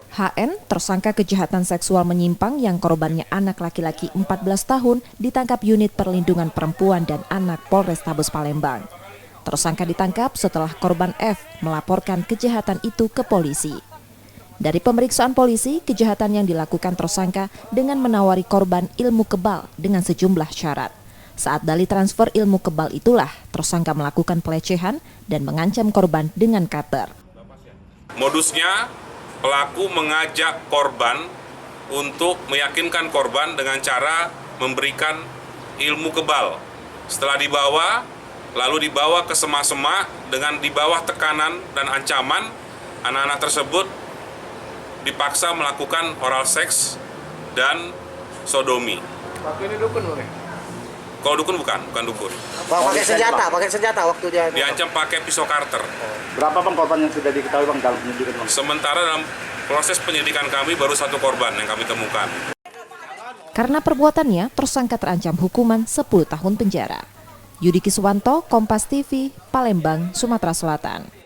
HN, tersangka kejahatan seksual menyimpang yang korbannya anak laki-laki 14 tahun, ditangkap unit perlindungan perempuan dan anak Polrestabes Palembang. Tersangka ditangkap setelah korban F melaporkan kejahatan itu ke polisi. Dari pemeriksaan polisi, kejahatan yang dilakukan tersangka dengan menawari korban ilmu kebal dengan sejumlah syarat. Saat dalih transfer ilmu kebal itulah tersangka melakukan pelecehan dan mengancam korban dengan cutter. Modusnya, pelaku mengajak korban untuk meyakinkan korban dengan cara memberikan ilmu kebal. Setelah dibawa, lalu dibawa ke semak-semak dengan di bawah tekanan dan ancaman, anak-anak tersebut dipaksa melakukan oral seks dan sodomi. Waktu ini dukun boleh? Kalau dukun bukan dukun. Pakai senjata waktu dia. Diancam pakai pisau karter. Berapa bang korban yang sudah diketahui bang dalam penyidikan bang? Sementara dalam proses penyidikan kami baru 1 korban yang kami temukan. Karena perbuatannya, tersangka terancam hukuman 10 tahun penjara. Yudi Kiswanto, Kompas TV, Palembang, Sumatera Selatan.